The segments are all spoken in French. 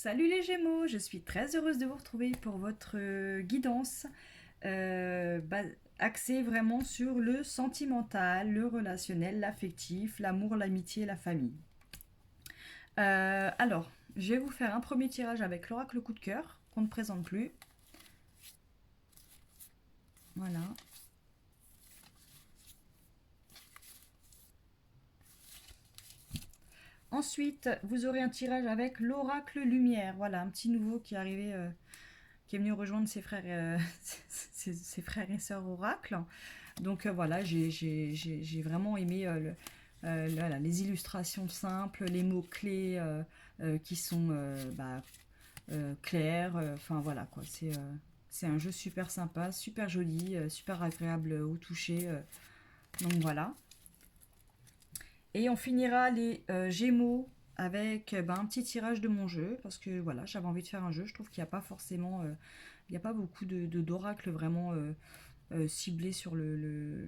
Salut les Gémeaux, je suis très heureuse de vous retrouver pour votre guidance axée vraiment sur le sentimental, le relationnel, l'affectif, l'amour, l'amitié et la famille. Alors, je vais vous faire un premier tirage avec l'oracle coup de cœur qu'on ne présente plus. Voilà. Ensuite, vous aurez un tirage avec l'oracle lumière. Voilà, un petit nouveau qui est arrivé, qui est venu rejoindre ses frères, ses frères et sœurs oracle. Donc voilà, j'ai vraiment aimé voilà, les illustrations simples, les mots-clés qui sont clairs. Enfin voilà, quoi. C'est un jeu super sympa, super joli, super agréable au toucher. Donc voilà. Et on finira les Gémeaux avec un petit tirage de mon jeu, parce que voilà, j'avais envie de faire un jeu. Je trouve qu'il n'y a pas forcément, il n'y a pas beaucoup d'oracles vraiment ciblés sur les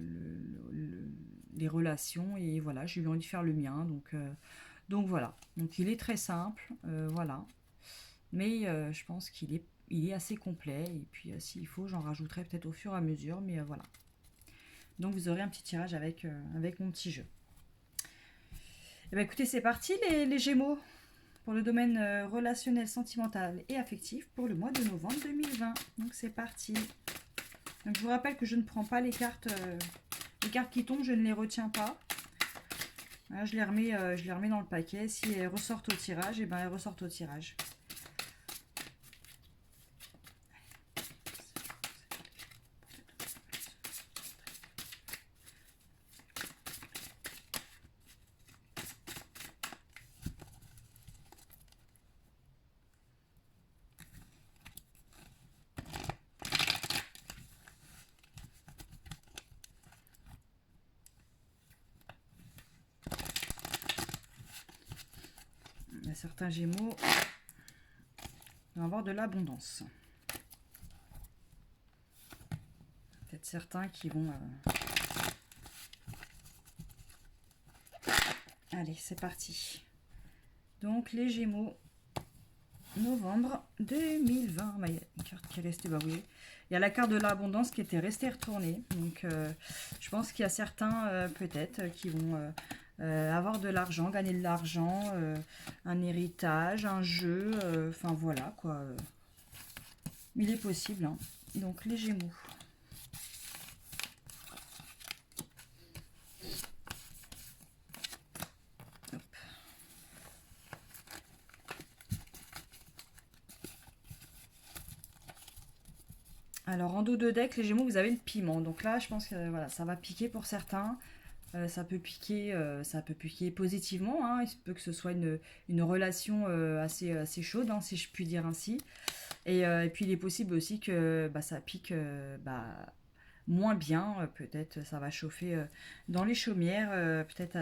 relations. Et voilà, j'ai eu envie de faire le mien. Donc voilà. Donc il est très simple, voilà. Mais je pense il est assez complet. Et puis s'il faut, j'en rajouterai peut-être au fur et à mesure. Mais voilà. Donc vous aurez un petit tirage avec mon petit jeu. Et bien écoutez, c'est parti les Gémeaux pour le domaine relationnel, sentimental et affectif pour le mois de novembre 2020. Donc c'est parti. Donc je vous rappelle que je ne prends pas les cartes qui tombent, je ne les retiens pas. Voilà, je les remets dans le paquet. Si elles ressortent au tirage, et ben elles ressortent au tirage. Il y a certains Gémeaux qui vont avoir de l'abondance. Peut-être certains qui vont... Allez, c'est parti. Donc les Gémeaux, novembre 2020. Il y a une carte qui est restée, bah oui. Il y a la carte de l'abondance qui était restée retournée. Donc je pense qu'il y a certains peut-être qui vont avoir de l'argent, gagner de l'argent, un héritage, un jeu, enfin voilà quoi. Il est possible. Hein. Donc les Gémeaux. Hop. Alors en dos de deck, les Gémeaux, vous avez le piment. Donc là, je pense que voilà, ça va piquer pour certains. Ça peut piquer positivement. Hein. Il se peut que ce soit une relation assez chaude, hein, si je puis dire ainsi. Et puis il est possible aussi que ça pique moins bien. Peut-être ça va chauffer dans les chaumières, peut-être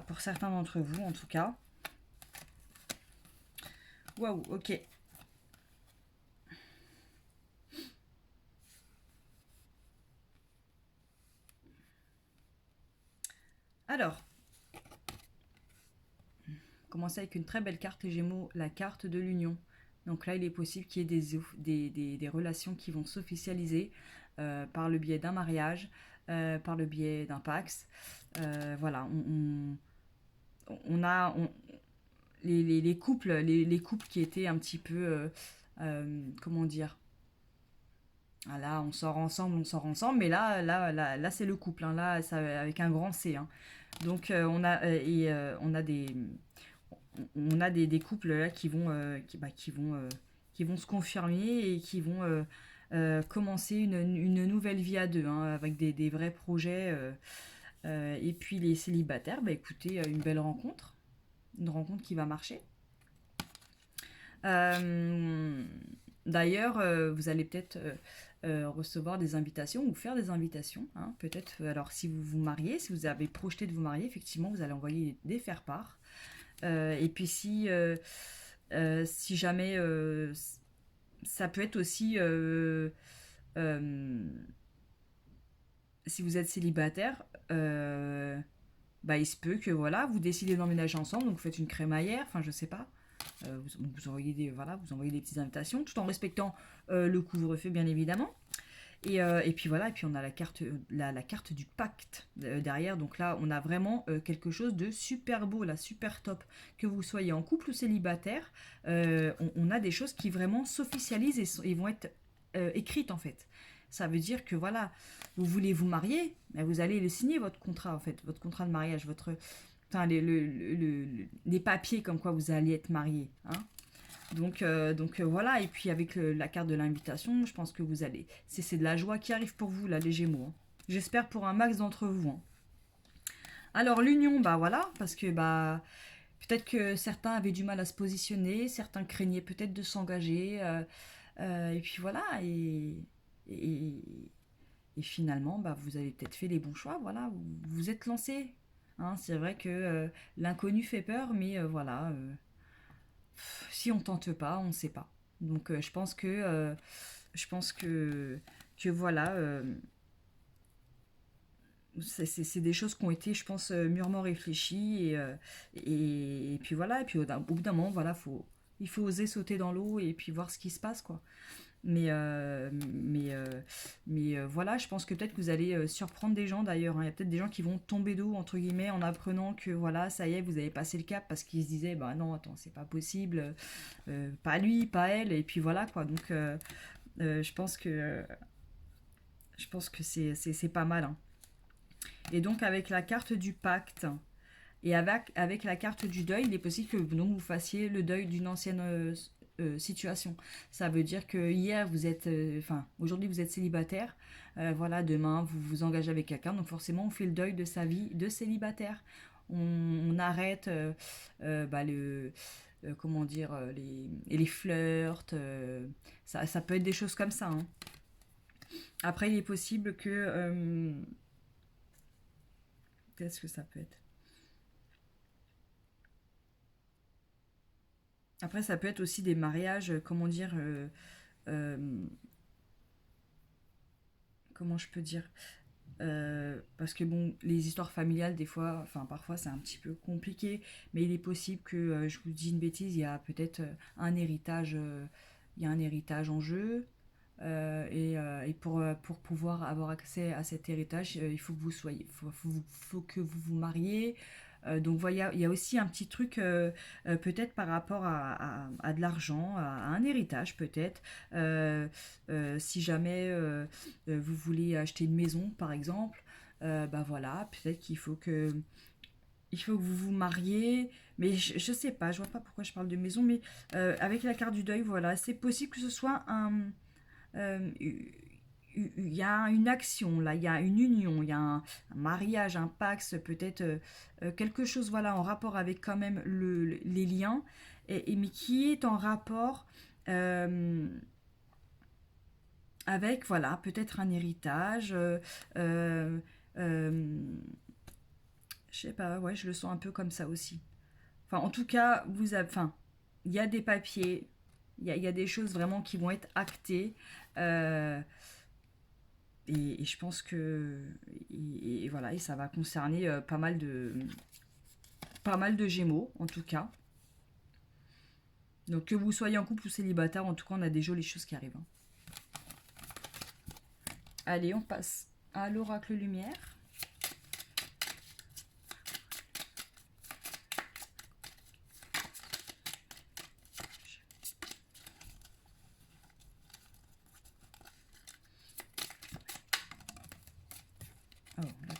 pour certains d'entre vous en tout cas. Waouh, ok. Alors, commencer avec une très belle carte, les Gémeaux, la carte de l'union. Donc là, il est possible qu'il y ait des relations qui vont s'officialiser par le biais d'un mariage, par le biais d'un Pax. Voilà, on a les couples qui étaient un petit peu, comment dire, ah là, on sort ensemble, mais là c'est le couple, hein, là, ça, avec un grand C. Hein. Donc on a des couples là qui vont se confirmer et qui vont commencer une nouvelle vie à deux, hein, avec des vrais projets. Et puis les célibataires, bah écoutez, une rencontre qui va marcher. Euh, D'ailleurs, vous allez peut-être recevoir des invitations ou faire des invitations. Hein, peut-être, alors si vous vous mariez, si vous avez projeté de vous marier, effectivement, vous allez envoyer des faire-part. Et puis si jamais ça peut être aussi si vous êtes célibataire, il se peut que voilà, vous décidez d'emménager ensemble, donc vous faites une crémaillère, enfin je sais pas. Vous envoyez des, voilà, vous envoyez des petites invitations, tout en respectant le couvre-feu, bien évidemment. Et puis voilà, et puis on a la carte du pacte derrière. Donc là, on a vraiment quelque chose de super beau, là, super top. Que vous soyez en couple ou célibataire, on a des choses qui vraiment s'officialisent et vont être écrites en fait. Ça veut dire que voilà, vous voulez vous marier, ben, vous allez le signer votre contrat en fait, votre contrat de mariage, enfin, les papiers comme quoi vous allez être marié. Hein. Donc voilà, et puis avec la carte de l'invitation, je pense que vous allez. C'est de la joie qui arrive pour vous, là, les Gémeaux. Hein. J'espère pour un max d'entre vous. Hein. Alors l'union, bah voilà, parce que bah peut-être que certains avaient du mal à se positionner, certains craignaient peut-être de s'engager, et puis voilà, et, et finalement, bah vous avez peut-être fait les bons choix, voilà, vous vous êtes lancé. Hein, c'est vrai que l'inconnu fait peur, mais voilà, si on tente pas, on ne sait pas. Donc je pense que voilà, c'est des choses qui ont été, je pense, mûrement réfléchies et puis voilà, et puis au bout d'un moment, voilà, il faut oser sauter dans l'eau et puis voir ce qui se passe, quoi. Mais, euh, mais, euh, mais voilà, je pense que peut-être que vous allez surprendre des gens d'ailleurs. Hein. Il y a peut-être des gens qui vont tomber d'eau, entre guillemets, en apprenant que voilà, ça y est, vous avez passé le cap parce qu'ils se disaient, bah non, attends, c'est pas possible, pas lui, pas elle, et puis voilà quoi. Donc je pense que c'est pas mal. Hein. Et donc avec la carte du pacte et avec la carte du deuil, il est possible que donc, vous fassiez le deuil d'une ancienne situation. Ça veut dire que hier vous êtes, enfin aujourd'hui vous êtes célibataire, voilà, demain vous vous engagez avec quelqu'un, donc forcément on fait le deuil de sa vie de célibataire. On arrête bah, comment dire, les flirts, ça peut être des choses comme ça. Hein. Après, il est possible que. Qu'est-ce que ça peut être? Après, ça peut être aussi des mariages, comment dire. Euh, comment je peux dire parce que bon, les histoires familiales, des fois, enfin parfois c'est un petit peu compliqué, mais il est possible que, je vous dis une bêtise, il y a peut-être un héritage, il y a un héritage en jeu, et pour pouvoir avoir accès à cet héritage, il faut que vous soyez, faut que vous vous mariez. Donc voilà, il y a aussi un petit truc peut-être par rapport à de l'argent, à un héritage peut-être. Si jamais vous voulez acheter une maison par exemple, bah voilà, peut-être il faut que vous vous mariez, mais je sais pas, je vois pas pourquoi je parle de maison, mais avec la carte du deuil, voilà, c'est possible que ce soit euh, il y a une action là, il y a une union, il y a un mariage, un pax, peut-être quelque chose voilà en rapport avec quand même les liens, mais qui est en rapport euh, avec voilà peut-être un héritage. Euh, euh, je sais pas, ouais, je le sens un peu comme ça aussi. Enfin, en tout cas, enfin, il y a des papiers, il y a des choses vraiment qui vont être actées. Euh, et je pense que et voilà, et ça va concerner pas mal de Gémeaux en tout cas. Donc que vous soyez en couple ou célibataire, en tout cas, on a des jolies choses qui arrivent. Hein. Allez, on passe à l'oracle lumière. Oh, là.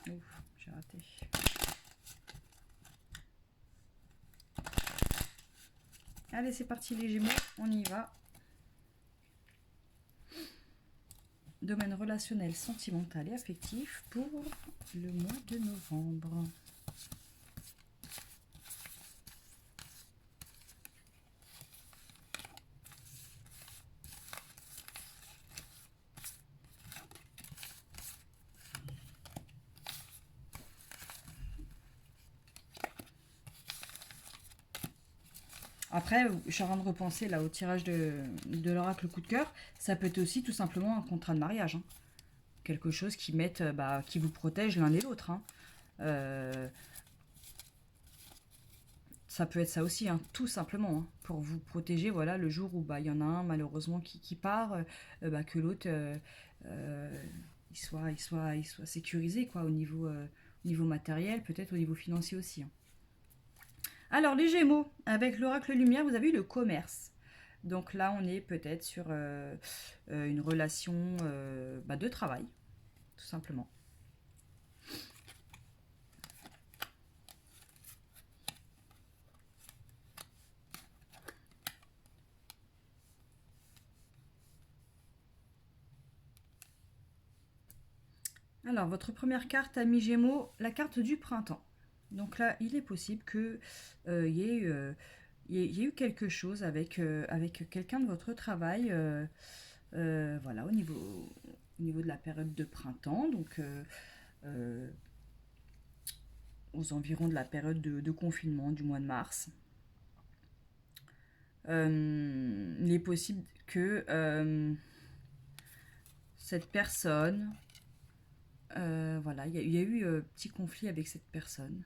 Ouf, j'ai raté. Allez, c'est parti les Gémeaux, on y va. Domaine relationnel, sentimental et affectif pour le mois de novembre. Après, je suis en train de repenser là au tirage de l'oracle coup de cœur. Ça peut être aussi tout simplement un contrat de mariage, hein. Quelque chose qui mette, qui vous protège l'un et l'autre, hein. Euh, Ça peut être ça aussi, hein, tout simplement, hein, pour vous protéger, voilà, le jour où il y en a un malheureusement qui part, que l'autre euh, il soit sécurisé quoi, au niveau matériel, peut-être au niveau financier aussi, hein. Alors les Gémeaux, avec l'oracle lumière, vous avez eu le commerce. Donc là, on est peut-être sur une relation de travail, tout simplement. Alors, votre première carte, ami Gémeaux, la carte du printemps. Donc là, il est possible que il y ait eu, il y ait eu quelque chose avec quelqu'un de votre travail, voilà, au niveau de la période de printemps, donc euh, aux environs de la période de confinement du mois de mars. Il est possible que cette personne, voilà, il y a eu petit conflit avec cette personne.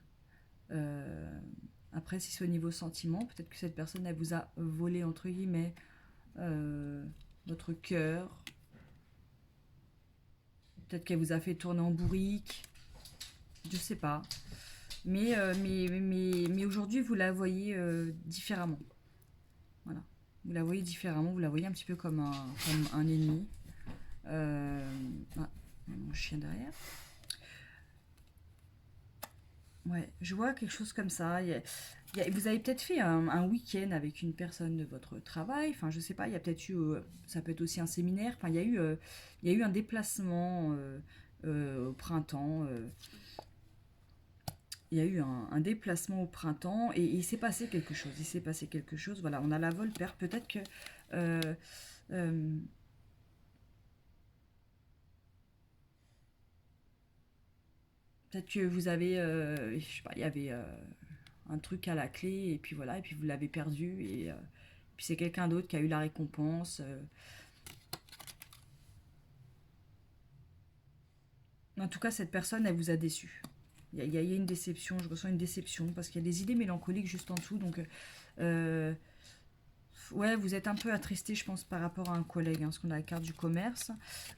Euh, Après, si c'est au niveau sentiment, peut-être que cette personne, elle vous a volé, entre guillemets, euh, votre cœur. Peut-être qu'elle vous a fait tourner en bourrique. Je sais pas. Mais aujourd'hui, vous la voyez différemment. Voilà. Vous la voyez différemment. Vous la voyez un petit peu comme un ennemi. Euh, ah, mon chien derrière. Ouais, je vois quelque chose comme ça. Vous avez peut-être fait un week-end avec une personne de votre travail. Enfin, je sais pas, il y a peut-être eu, ça peut être aussi un séminaire. Enfin, il y a eu un déplacement au printemps. Il y a eu un déplacement au printemps et il s'est passé quelque chose. Il s'est passé quelque chose. Voilà, on a la Volpère. Peut-être que euh, euh, peut-être que vous avez, je sais pas, il y avait un truc à la clé et puis voilà, et puis vous l'avez perdu et puis c'est quelqu'un d'autre qui a eu la récompense. En tout cas, cette personne, elle vous a déçu. Il y a une déception, je ressens une déception parce qu'il y a des idées mélancoliques juste en dessous. Donc, euh, ouais, vous êtes un peu attristé, je pense, par rapport à un collègue, hein, parce qu'on a la carte du commerce,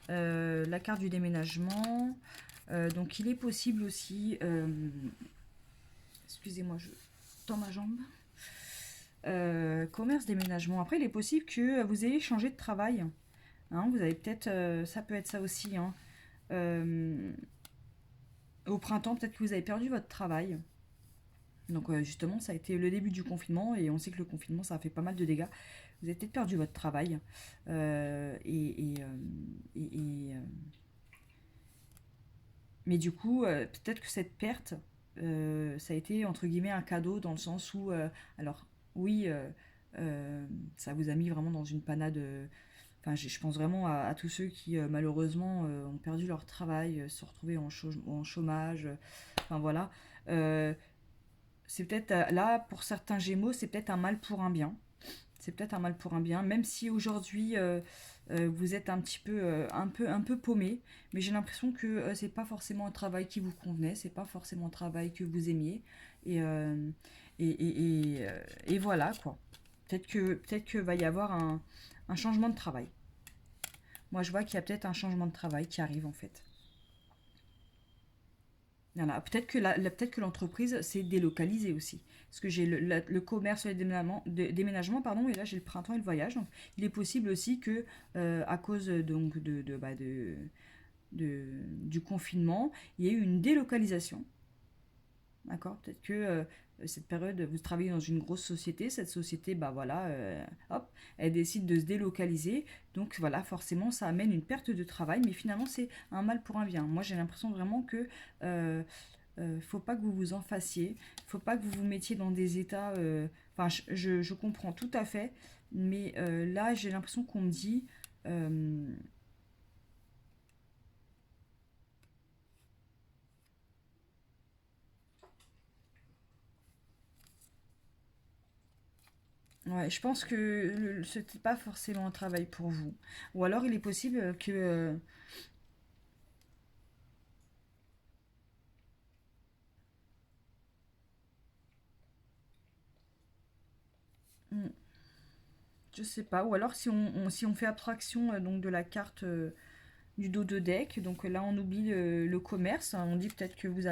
la carte du déménagement. Donc, il est possible aussi. Excusez-moi, je tends ma jambe. Commerce, déménagement. Après, il est possible que vous ayez changé de travail, hein. Vous avez peut-être. Ça peut être ça aussi, hein. Euh, Au printemps, peut-être que vous avez perdu votre travail. Donc justement, ça a été le début du confinement et on sait que le confinement, ça a fait pas mal de dégâts. Vous avez peut-être perdu votre travail. Euh, et, et, euh, et, mais du coup, peut-être que cette perte, ça a été entre guillemets un cadeau dans le sens où, alors oui, ça vous a mis vraiment dans une panade. Enfin, je pense vraiment à tous ceux qui malheureusement ont perdu leur travail, se sont retrouvés en chômage. Enfin voilà. Euh, c'est peut-être là, pour certains Gémeaux, c'est peut-être un mal pour un bien. C'est peut-être un mal pour un bien, même si aujourd'hui vous êtes un peu paumé, mais j'ai l'impression que c'est pas forcément un travail qui vous convenait, c'est pas forcément un travail que vous aimiez, et, euh, et voilà quoi. Peut-être que va y avoir un changement de travail. Moi, je vois qu'il y a peut-être un changement de travail qui arrive en fait. Voilà. Peut-être que l'entreprise s'est délocalisée aussi. Parce que j'ai le commerce et le déménagement, pardon, et là j'ai le printemps et le voyage. Donc il est possible aussi que, à cause donc du confinement, il y ait eu une délocalisation. D'accord. Peut-être que cette période, vous travaillez dans une grosse société, cette société, bah voilà, hop, elle décide de se délocaliser. Donc voilà, forcément, ça amène une perte de travail, mais finalement, c'est un mal pour un bien. Moi, j'ai l'impression vraiment que faut pas que vous vous en fassiez, faut pas que vous vous mettiez dans des états. Enfin, je comprends tout à fait, mais là, j'ai l'impression qu'on me dit. euh, Ouais, je pense que c'était pas forcément un travail pour vous. Ou alors il est possible que... hmm, je sais pas. Ou alors si on fait abstraction donc de la carte du dos de deck, donc là on oublie le commerce. Hein. On dit peut-être que vous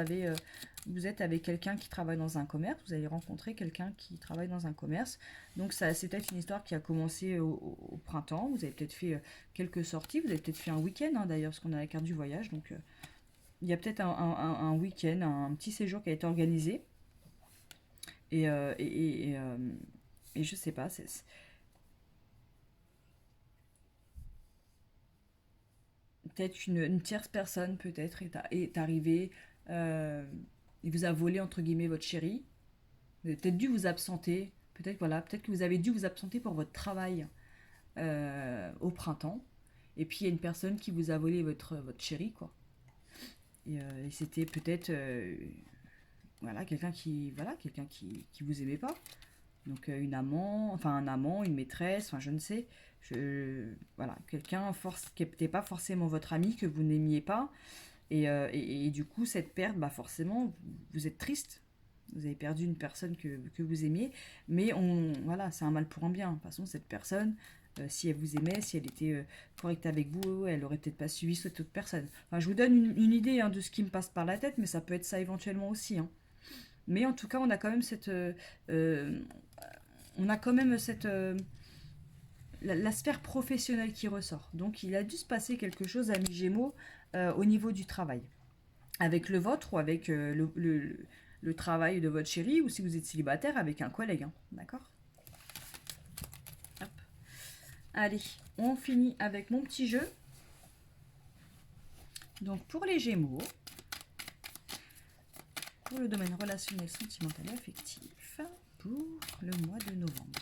êtes avec quelqu'un qui travaille dans un commerce. Vous allez rencontrer quelqu'un qui travaille dans un commerce. Donc ça, c'est peut-être une histoire qui a commencé au printemps. Vous avez peut-être fait quelques sorties. Vous avez peut-être fait un week-end hein, d'ailleurs, parce qu'on a la carte du voyage. Donc il y a peut-être un week-end, un petit séjour qui a été organisé. Et, et je sais pas, peut-être une tierce personne peut-être est arrivée et vous a volé entre guillemets votre chéri. Vous avez peut-être dû vous absenter. Peut-être voilà, peut-être que vous avez dû vous absenter pour votre travail au printemps. Et puis il y a une personne qui vous a volé votre chéri quoi. Et c'était peut-être voilà quelqu'un qui vous aimait pas. Donc une amant, enfin un amant, une maîtresse, enfin je ne sais. Voilà, quelqu'un qui n'était pas forcément votre ami, que vous n'aimiez pas. Et du coup, cette perte, bah forcément, vous êtes triste. Vous avez perdu une personne que vous aimiez. Mais voilà, c'est un mal pour un bien. De toute façon, cette personne, si elle vous aimait, si elle était correcte avec vous, elle aurait peut-être pas suivi cette autre personne. Enfin, je vous donne une idée hein, de ce qui me passe par la tête, mais ça peut être ça éventuellement aussi. Hein. Mais en tout cas, on a quand même euh, cette la sphère professionnelle qui ressort. Donc, il a dû se passer quelque chose à mi-gémeaux au niveau du travail. Avec le vôtre ou avec le travail de votre chéri, ou si vous êtes célibataire, avec un collègue. Hein. D'accord. Hop. Allez, on finit avec mon petit jeu. Donc, pour les gémeaux, pour le domaine relationnel, sentimental et affectif, pour le mois de novembre.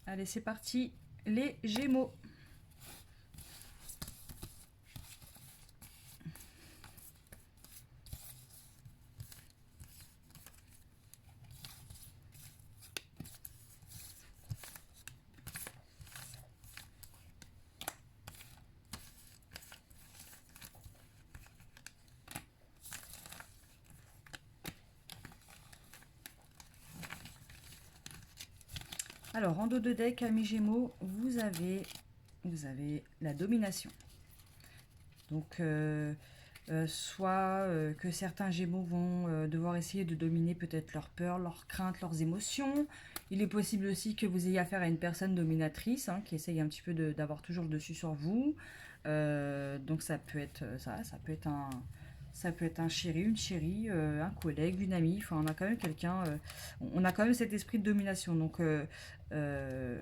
Allez, c'est parti. Les gémeaux. Alors, en dos de deck, amis gémeaux, vous avez la domination. Donc, soit que certains gémeaux vont devoir essayer de dominer peut-être leurs peurs, leurs craintes, leurs émotions. Il est possible aussi que vous ayez affaire à une personne dominatrice hein, qui essaye un petit peu d'avoir toujours le dessus sur vous. Donc ça peut être ça peut être ça peut être un chéri, une chérie, un collègue, une amie. Enfin, on a quand même quelqu'un, on a quand même cet esprit de domination. Euh,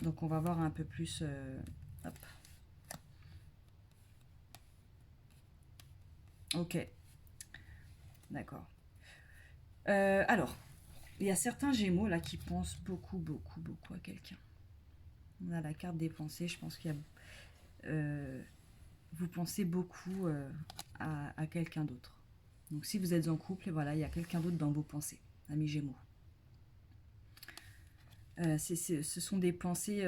donc on va voir un peu plus. Hop. Ok, d'accord. Alors, il y a certains gémeaux là qui pensent beaucoup, beaucoup, beaucoup à quelqu'un. On a la carte des pensées, je pense qu'il y a. euh, vous pensez beaucoup à quelqu'un d'autre. Donc si vous êtes en couple, voilà, il y a quelqu'un d'autre dans vos pensées, amis gémeaux. Ce sont des pensées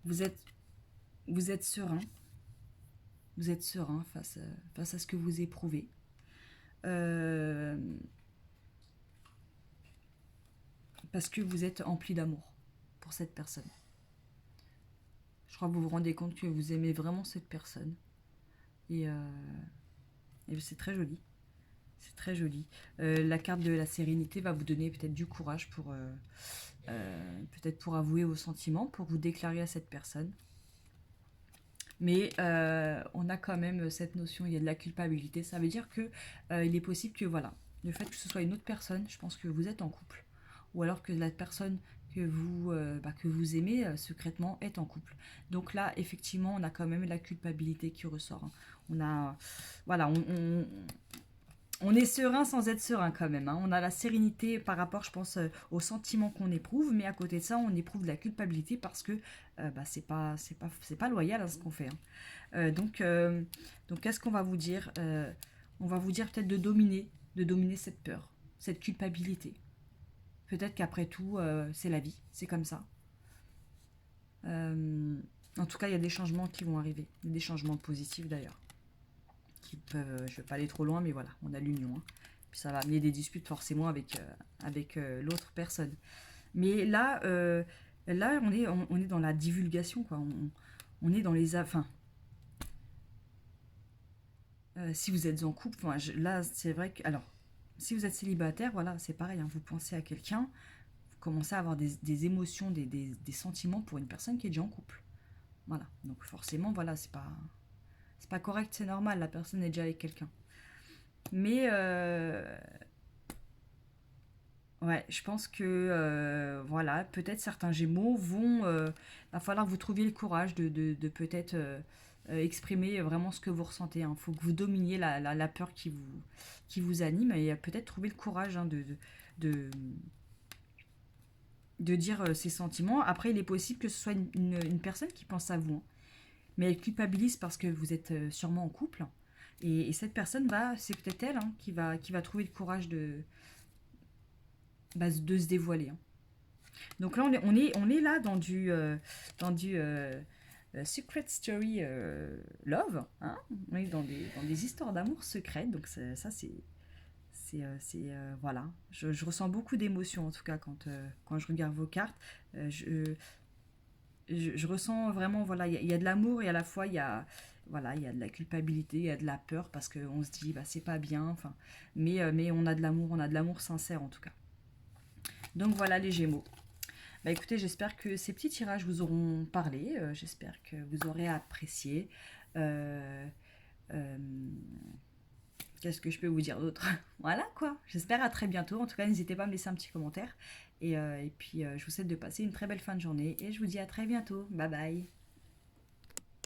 vous êtes, vous êtes serein, vous êtes serein face à ce que vous éprouvez. Euh, Parce que vous êtes empli d'amour pour cette personne. Je crois que vous vous rendez compte que vous aimez vraiment cette personne. Et, euh, et c'est très joli. C'est très joli. La carte de la sérénité va vous donner peut-être du courage peut-être pour avouer vos sentiments, pour vous déclarer à cette personne. Mais on a quand même cette notion, il y a de la culpabilité. Ça veut dire que il est possible que voilà, le fait que ce soit une autre personne, je pense que vous êtes en couple. ou alors que la personne que vous aimez secrètement est en couple. Donc là, effectivement, on a quand même la culpabilité qui ressort, hein. On a, voilà, on est serein sans être serein quand même, hein. On a la sérénité par rapport, je pense, aux sentiments qu'on éprouve, mais à côté de ça, on éprouve de la culpabilité parce que c'est pas loyal à ce qu'on fait, hein. Donc qu'est-ce qu'on va vous dire? On va vous dire peut-être de dominer cette peur, cette culpabilité. Peut-être qu'après tout, c'est la vie, c'est comme ça. Euh, En tout cas, il y a des changements qui vont arriver, des changements positifs d'ailleurs, qui peuvent, je ne vais pas aller trop loin, mais voilà, on a l'union, hein. Puis ça va amener des disputes forcément avec l'autre personne. Mais là on est dans la divulgation, quoi. On est dans les... Enfin, si vous êtes en couple, enfin, là, c'est vrai que... Alors, si vous êtes célibataire, voilà, c'est pareil, hein, vous pensez à quelqu'un, vous commencez à avoir des émotions, des sentiments pour une personne qui est déjà en couple. Voilà, donc forcément, voilà, c'est pas correct, c'est normal, la personne est déjà avec quelqu'un. Mais, ouais, je pense que, voilà, peut-être certains Gémeaux vont... va falloir que vous trouviez le courage de peut-être exprimer vraiment ce que vous ressentez. Il faut que vous dominiez la peur qui vous anime et peut-être trouver le courage, hein, de, de dire ses sentiments. Après, il est possible que ce soit une personne qui pense à vous, hein, mais elle culpabilise parce que vous êtes sûrement en couple. Et cette personne c'est peut-être elle, hein, qui va trouver le courage de se dévoiler, hein. Donc là, on est là dans du Secret Story Love, hein. On est dans des histoires d'amour secrètes. Donc ça, voilà. Je ressens beaucoup d'émotions, en tout cas, quand je regarde vos cartes. Je ressens vraiment, voilà, il y a de l'amour et à la fois, voilà, il y a de la culpabilité, il y a de la peur parce qu'on se dit, bah, c'est pas bien. Enfin, mais on a de l'amour sincère, en tout cas. Donc voilà les Gémeaux. Bah écoutez, j'espère que ces petits tirages vous auront parlé. J'espère que vous aurez apprécié. Euh, euh, Qu'est-ce que je peux vous dire d'autre? Voilà quoi. J'espère à très bientôt. En tout cas, n'hésitez pas à me laisser un petit commentaire. Et puis, je vous souhaite de passer une très belle fin de journée. Et je vous dis à très bientôt. Bye bye.